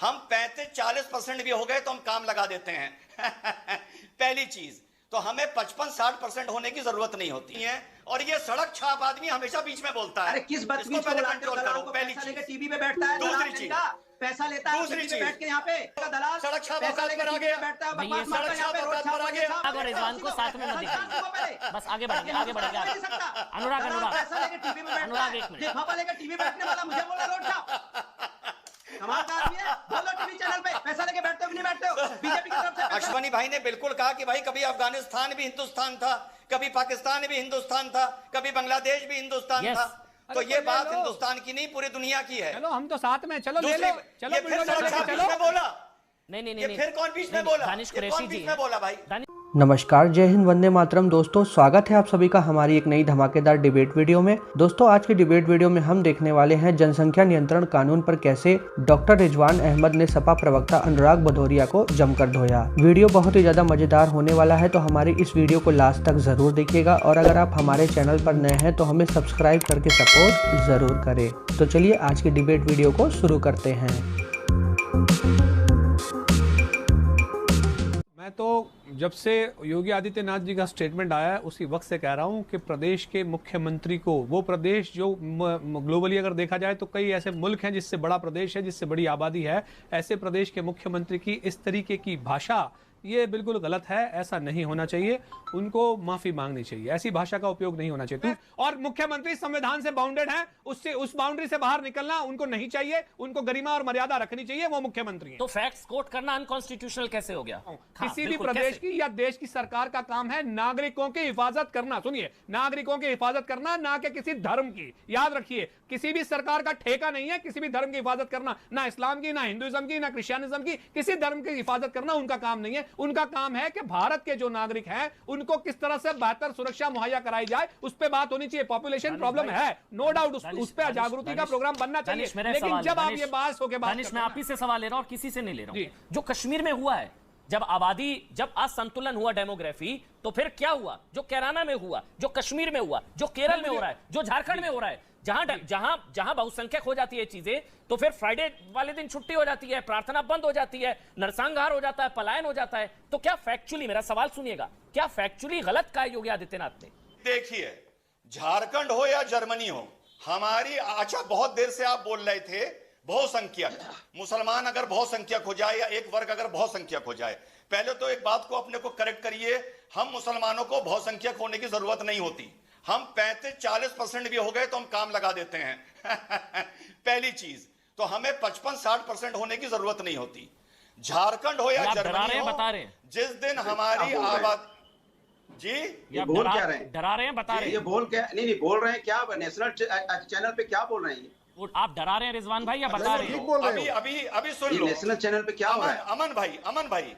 हम 35-40% भी हो गए तो हम काम लगा देते हैं। पहली चीज तो हमें 55-60% होने की जरूरत नहीं होती है। और ये सड़क छाप आदमी हमेशा बीच में बोलता है। अरे किस बदतमीज को बुलाते हो? दलाल को पैसा लेके टीवी पे बैठता है, दूसरी चीज पैसा लेता है, दूसरी चीज बैठ के यहाँ पे दलाल सड़क छाप पैसा लेके पर आ गया, बैठता है, ये सड़क छाप पर आ गया। और रिजवान को साथ में मत दिखाइए, बस आगे बढ़ेंगे अनुराग पैसा लेके टीवी में अनुराग एक मिनट लिफाफा लेके टीवी बैठने वाला मुझे बोल रहा रोड छाप। कमाल का आदमी है। बोलो टीवी चैनल पे पैसा लेके बैठते हो कि नहीं बैठते हो? बीजेपी की तरफ से अश्वनी भाई ने बिल्कुल कहा कि भाई कभी अफगानिस्तान भी हिंदुस्तान था, कभी पाकिस्तान भी हिंदुस्तान था, कभी बांग्लादेश भी हिंदुस्तान था। तो ये बात हिंदुस्तान की नहीं पूरी दुनिया की है। चलो हम तो साथ में, चलो ले लो, चलो चलो बोला नहीं फिर कौन बीच में बोला? दानिश कुरैशी जी में बोला भाई। नमस्कार, जय हिंद, वंदे मातरम। दोस्तों स्वागत है आप सभी का हमारी एक नई धमाकेदार डिबेट वीडियो में। दोस्तों आज की डिबेट वीडियो में हम देखने वाले हैं जनसंख्या नियंत्रण कानून पर कैसे डॉक्टर रिजवान अहमद ने सपा प्रवक्ता अनुराग भदौरिया को जमकर धोया। वीडियो बहुत ही ज्यादा मजेदार होने वाला है, तो हमारी इस वीडियो को लास्ट तक जरूर देखिएगा। और अगर आप हमारे चैनल पर नए हैं तो हमें सब्सक्राइब करके सपोर्ट जरूर करें। तो चलिए आज की डिबेट वीडियो को शुरू करते हैं। मैं तो जब से योगी आदित्यनाथ जी का स्टेटमेंट आया है उसी वक्त से कह रहा हूं कि प्रदेश के मुख्यमंत्री को, वो प्रदेश जो ग्लोबली अगर देखा जाए तो कई ऐसे मुल्क हैं जिससे बड़ा प्रदेश है, जिससे बड़ी आबादी है, ऐसे प्रदेश के मुख्यमंत्री की इस तरीके की भाषा ये बिल्कुल गलत है। ऐसा नहीं होना चाहिए, उनको माफी मांगनी चाहिए, ऐसी भाषा का उपयोग नहीं होना चाहिए। और मुख्यमंत्री संविधान से बाउंडेड है, उससे उस बाउंड्री से बाहर निकलना उनको नहीं चाहिए। उनको गरिमा और मर्यादा रखनी चाहिए, वो मुख्यमंत्री हैं। तो फैक्ट्स कोट करना अनकॉन्स्टिट्यूशनल कैसे हो गया? किसी भी प्रदेश की या देश की सरकार का काम है नागरिकों की हिफाजत करना। सुनिए, नागरिकों की हिफाजत करना, ना कि किसी धर्म की। याद रखिए, किसी भी सरकार का ठेका नहीं है किसी भी धर्म की हिफाजत करना, ना इस्लाम की, ना हिंदुइज्म की, ना क्रिश्चियनिज्म की। किसी धर्म की हिफाजत करना उनका काम नहीं है। उनका काम है कि भारत के जो नागरिक हैं उनको किस तरह से बेहतर सुरक्षा मुहैया कराई जाए, उस पर बात होनी चाहिए। पॉपुलेशन प्रॉब्लम है, नो डाउट, उस पर जागृति का प्रोग्राम बनना चाहिए। लेकिन जब आप ये बात होके बात, मैं आप ही से सवाल ले रहा हूं और किसी से नहीं ले रहा हूं। जो कश्मीर में हुआ है, जब आबादी, जब असंतुलन हुआ डेमोग्राफी, तो फिर क्या हुआ? जो कैराना में हुआ, जो कश्मीर में हुआ, जो केरल में हो रहा है, जो झारखंड में हो रहा है, जहां बहुसंख्यक हो जाती है चीजें, तो फिर फ्राइडे वाले दिन छुट्टी हो जाती है, प्रार्थना बंद हो जाती है, नरसंहार हो जाता है, पलायन हो जाता है। तो क्या फैक्चुअली, मेरा सवाल सुनिएगा, क्या फैक्चुअली गलत कहा योगी आदित्यनाथ ने? देखिए, झारखंड हो या जर्मनी हो, हमारी, अच्छा बहुत देर से आप बोल रहे थे बहुसंख्यक, मुसलमान अगर बहुसंख्यक हो जाए या एक वर्ग अगर बहुसंख्यक हो जाए, पहले तो एक बात को अपने को करेक्ट करिए। हम मुसलमानों को बहुसंख्यक होने की जरूरत नहीं होती। हम 35-40% भी हो गए तो हम काम लगा देते हैं। पहली चीज तो हमें 55-60% होने की जरूरत नहीं होती। झारखंड हो या जर्मनी हो, बता रहे हैं जिस दिन हमारी आबाद जी, ये बोल क्या रहे हैं? डरा रहे हैं, बता रहे हैं। ये बोल क्या, नहीं बोल रहे हैं क्या? नेशनल चैनल पे क्या बोल रहे हैं? आप डरा रहे हैं रिजवान भाई या बता रहे हैं? अभी सुन लो, नेशनल चैनल पे क्या हो रहा है? अमन भाई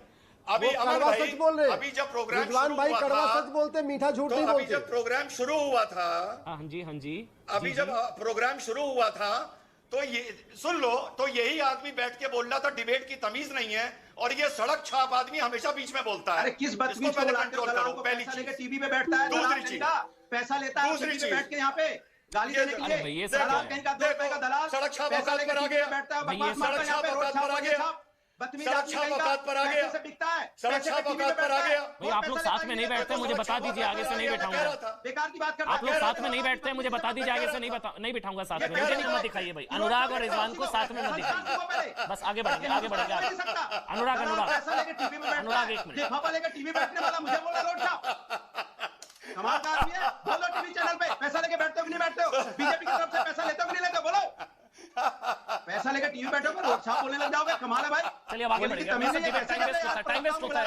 अभी सच बोल रहे हैं। अभी जब प्रोग्राम रिजवान भाई कड़वा सच बोलते, मीठा झूठ नहीं बोलते। अभी जब प्रोग्राम शुरू हुआ था, हाँ जी, अभी जब प्रोग्राम शुरू हुआ था तो ये सुन लो, तो यही आदमी बैठ के बोल रहा था डिबेट की तमीज नहीं है, और ये सड़क छाप आदमी हमेशा बीच में बोलता है। अरे किस बदतमीज को बुलाते हो? दलाल को पैसा लेके टीवी पे बैठता है, दूसरी चीज पैसा लेता है, दूसरी चीज बैठ के यहाँ पे गाली देने के लिए दलाल, कहीं का 2 रुपए का दलाल, सड़क छाप पैसा लेके पर आ गया, बैठता है, सड़क छाप पर आ गया, बदतमीज सड़क आदमी छाप कहीं औकात पर आ गया, से बिकता है, सड़क छाप औकात पर आ गया। भाई आप लोग साथ में नहीं बैठते, मुझे बता दीजिए, आगे से नहीं बैठाऊंगा। बेकार की बात कर रहा आप लोग साथ में नहीं बैठते, मुझे बता दीजिए, आगे से नहीं बैठाऊंगा साथ में। मुझे नहीं मत दिखाइए भाई, अनुराग और रिजवान को साथ में मत दिखाइए। बस आगे बढ़ेंगे अनुराग अनुराग एक मिनट। लिफाफा लेकर टीवी बैठने वाला मुझे बोल रहा रोड छाप। कमाल का आदमी है। बोलो टीवी चैनल पे पैसा लेके बैठते हो कि नहीं बैठते हो? बीजेपी की तरफ से पैसा लेते हो कि नहीं लेते हो? बोलो, पैसा लेकर टीवी बैठोगे, रोड छाप बोलने लग जाओगे। कमाल है भाई। चलिए अब आगे बढ़ेंगे। टाइम वेस्ट होता है।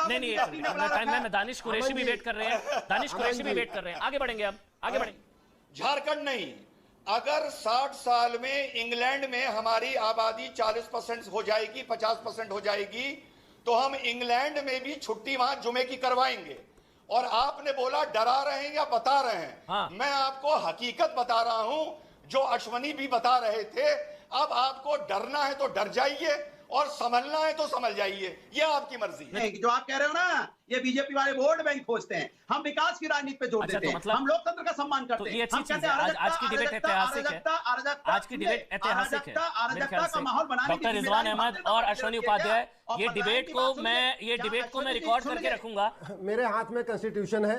नहीं, दानिश कुरैशी भी वेट कर रहे हैं, आगे बढ़ेंगे। अब आगे बढ़ेंगे। झारखंड नहीं, अगर 60 साल में इंग्लैंड में हमारी आबादी 40% हो जाएगी, 50% हो जाएगी, तो हम इंग्लैंड में भी छुट्टी वहां जुमे की करवाएंगे। और आपने बोला डरा रहे हैं या बता रहे हैं? हाँ। मैं आपको हकीकत बता रहा हूं, जो अश्वनी भी बता रहे थे। अब आपको डरना है तो डर जाइए और समझना है तो समझ जाइए, ये आपकी मर्जी है। जो आप कह रहे हो ना ये बीजेपी वाले वोट बैंक खोजते हैं। हम विकास की राजनीति पे जोर अच्छा, देते तो हैं, मतलब- हम लोकतंत्र का सम्मान तो करते ये हैं। अच्छी हम चीज कहते है। हैं आज की डिबेट ऐतिहासिक है। आज की डिबेट ऐतिहासिक है मेरे ख्याल से। डॉक्टर रिजवान अहमद और अश्विनी उपाध्याय, ये डिबेट को मैं रिकॉर्ड करके रखूंगा। मेरे हाथ में कॉन्स्टिट्यूशन है।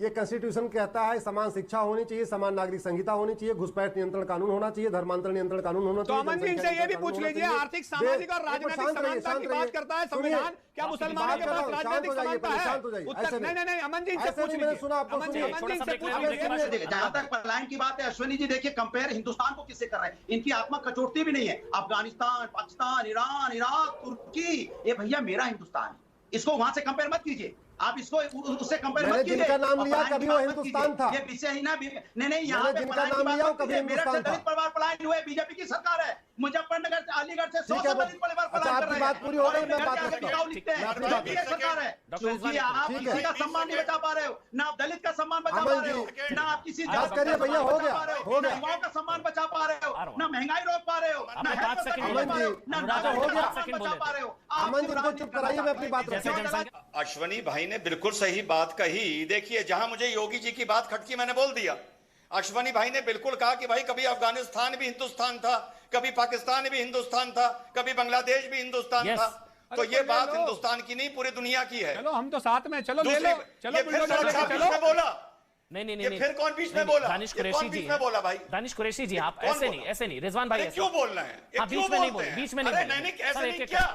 ये कॉन्स्टिट्यूशन कहता है समान शिक्षा होनी चाहिए, समान नागरिक संहिता होनी चाहिए, घुसपैठ नियंत्रण कानून होना चाहिए, धर्मांतर नियंत्रण कानून होना तो चाहिए। अमन जी इनसे ये भी पूछ लीजिए, आर्थिक सामाजिक और राजनीतिक समानता की बात करता है संविधान, क्या मुसलमानों के पास राजनीतिक समानता है? उत्तर नहीं, अमन जी इनसे पूछ लीजिए। मैंने सुना आपको, अमन जी सुनिए। इनसे पूछ थोड़ा सा लीजिए। जहां तक पलायन की बात है अश्विनी जी, देखिए कंपेयर हिंदुस्तान को किससे कर रहे हैं? इनकी आत्मा कचोटती भी नहीं है। अफगानिस्तान, पाकिस्तान, ईरान, इराक, तुर्की, ये भैया मेरा हिंदुस्तान है, इसको वहां से कंपेयर मत कीजिए। आप इसको उससे कंपेयर मत मैंने कीजिए। जिनका नाम लिया और पलायन कभी की वो बात मत हिंदुस्तान कीजिए। था। ये विषय ही ना नहीं यहाँ मैंने पे जिनका पलायन की नाम बात लिया वो मत कभी कीजिए। मेरठ से हिंदुस्तान था। दलित परिवार पलायन हुए, बीजेपी की सरकार है। मुजफ्फरनगर से, अलीगढ़ से 100 ठीक है, दलित परिवार अच्छा, पलायन कर आपकी रहे बात हैं। पूरी हो गई, मैं और बात इधर करता जाके हूं। लिखते हैं, मैं अपनी बात बीजेपी की सरकार है। डॉक्टर क्योंकि रिजवान आप ठीक किसी है। का सम्मान नहीं बचा पा रहे हो, ना आप दलित का सम्मान बचा अमन पा रहे हो, जी, ना आप किसी बात जाति करिए का भैया, सम्मान हो बचा गया, पा रहे हो ना गया। युवाओं का सम्मान बचा पा रहे आ रहा हो, हूं। ना महंगाई रोक पा रहे हो, ना आपने 5 सेकंड हेल्थ बोले बचा पा रहे हो, थे। ना अनुराग नागरिक हो गया। का सम्मान बचा पा रहे हो। आप अमन जी सिर्फ को चुप कराइए, मैं अपनी बात जैसे रखता हूं। जनसंख्या अश्वनी भाई ने बिल्कुल सही बात कही। देखिए, जहां मुझे योगी जी की बात खटकी, मैंने बोल दिया। अश्वनी भाई ने बिल्कुल कहा कि भाई कभी अफगानिस्तान भी हिंदुस्तान था, कभी पाकिस्तान भी हिंदुस्तान था, कभी बांग्लादेश भी हिंदुस्तान Yes. था। तो अरे ये तो बात ले लो। हिंदुस्तान की नहीं, पूरी दुनिया की है। चलो हम तो साथ में, चलो ले दूसरी, लो, चलो ये फिर बुलडोजर सड़क लेके छाप चलो। बीच में बोला। नहीं ये फिर कौन बीच में बोला? दानिश ये कुरैशी कौन जी बीच में बोला भाई? दानिश कुरैशी जी, आप कौन ऐसे बोला? नहीं, ऐसे नहीं रिजवान भाई, अरे ऐसे क्यों बोल रहे हैं? ये आप क्यों बीच में नहीं बोलते बोले, हैं? बीच में नहीं अरे बोलेंगे। नहीं, ऐसे सब नहीं एक-एक क्या?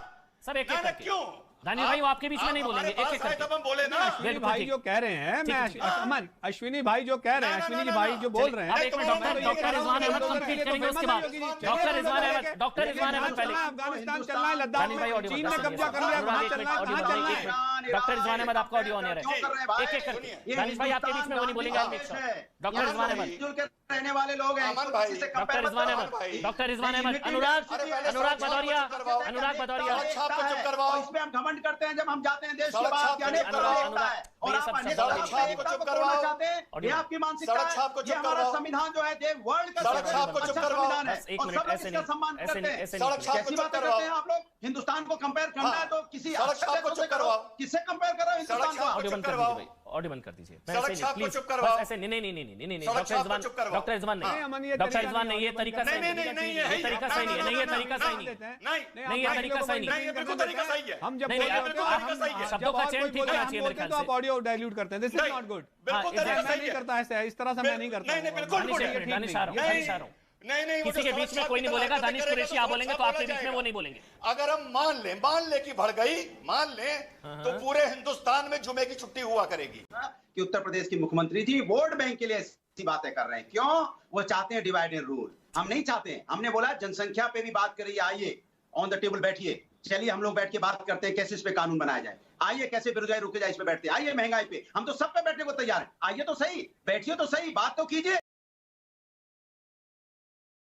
सब एक-एक ना, ना, करके। क्यों? दानिश भाई, वो आपके बीच में नहीं बोलेंगे, हमारे एक-एक पास आए करके। तब हम बोले ना। अश्विनी बिल्कुल भाई ठीक। जो कह रहे हैं, मैं ठीक, ठीक। अमन, अश्विनी भाई जो कह रहे हैं, ना, ना, अश्विनी जी ना, भाई ना, जो बोल रहे हैं, अब एक minute, doctor Rizwan Ahmed complete करेंगे उसके बाद। डॉक्टर रिजवान अहमद पहले। अफगानिस्तान चलना है, लद्दाख दानिश भाई में ऑडियो चीन बता ने सकते कब्जा हैं। कर लिया, अनुराग, कहाँ एक चलना है, मिनट, कहाँ ऑडियो चलना एक है? मिनट। डॉक्टर रिजवान अहमद, आपका ऑडियो ऑन है, क्यों कर रहे हैं भाई? एक-एक करके। ये दानिश भाई आपके बीच में वो नहीं बोलेंगे, आप हिंदुस्तान देश है। डॉक्टर यहाँ रिजवान पे अहमद। मिलजुल के रहने वाले लोग हैं, अमन इसको भाई, किसी से डॉक्टर compare मत रिजवान करो। अहमद, भाई। डॉक्टर रिजवान अहमद, Unity अनुराग अरे पहले अनुराग सड़क छाप भदौरिया, को चुप करवाओ। अनुराग भदौरिया। सड़क छाप को चुप करवाओ। और इसमें हम घमंड करते हैं जब हम जाते हैं देश के सड़क बाद छाप कि को अनेक चुप तरह करवाओ। की एकता है और ये आप सब अनेक सड़क तरह की छाप को एकता चुप को करवाओ। तोड़ना चाहते हैं। ये ऑडियो। आपकी मानसिकता सड़क छाप को है। ये चुप हमारा करवाओ। संविधान जो है देव वर्ल्ड का सड़क छाप को सबसे चुप अच्छा करवाओ। संविधान है बस एक और मिनट, सब लोग ऐसे इसका नहीं, सम्मान ऐसे करते नहीं, हैं। ऐसे सड़क नहीं। छाप कैसी को चुप बातें करवाओ। करते हैं आप लोग? हिंदुस्तान को कंपेयर करना है तो किसी सड़क अच्छे छाप को देशों से चुप करो। करवाओ। किससे कंपेयर कर रहे हो हिंदुस्तान सड़क छाप को? ऑडियो बंद कर करवाओ। दीजिए भाई, ऑडियो बंद कर दीजिए। सड़क ऐसे नहीं, छाप को प्लीज, चुप करवाओ। बस ऐसे नहीं, नहीं, सड़क डॉक्टर छाप को रिजवान, चुप करवाओ। डॉक्टर रिजवान नहीं, अमन, नहीं, ये डॉक्टर तरीका रिजवान नहीं, ये नहीं, तरीका सही नहीं, नहीं, नहीं, ये तरीका सही नहीं है, नहीं, ये तरीका सही नहीं है। नहीं, नहीं, ये तरीका सही नहीं नहीं, ये बिल्कुल तरीका सही है। हम जब नहीं, नहीं, बोलते बिल्कुल हैं, तरीका सही है। हम शब्दों का जब चयन कोई ठीक बोलते होना हैं, चाहिए हम मेरे बोलते हैं ख्याल तो आप से। ऑडियो डाइल्यूट करते हैं, दिस इज नहीं, नॉट गुड। बिल्कुल हाँ, तरीका मैं सही नहीं है। करता ऐसे, इस तरह से मैं नहीं करता नहीं, नहीं, बिल्कुल दानिश, नहीं। एक मिनट, दानिश आ रहा हूँ, नहीं, दानिश आ रहा हूँ। नहीं, वो किसी जो के सड़क बीच में छाप कोई की नहीं बोलेगा, बात दानिश करेगा कुरैशी तो आप बोलेंगे तो सड़क आपके छाप बीच में हो वो नहीं बोलेंगे। अगर हम मान लें कि बढ़ गई, मान लें तो पूरे हिंदुस्तान में जुमे की छुट्टी हुआ करेगी। कि उत्तर प्रदेश की मुख्यमंत्री जी वोट बैंक के लिए ऐसी बातें कर रहे हैं। क्यों? वो चाहते हैं डिवाइड एंड रूल। हम नहीं चाहते हैं। हमने बोला जनसंख्या पे भी बात करिए, आइए ऑन द टेबल बैठिए, चलिए हम लोग बैठ के बात करते हैं कैसे इस पे कानून बनाया जाए। आइए कैसे बेरोजगारी रोके जाए इस पे बैठते हैं। आइए महंगाई पे, हम तो सब पे बैठने को तैयार हैं। आइए तो सही, बैठिए तो सही, बात तो कीजिए।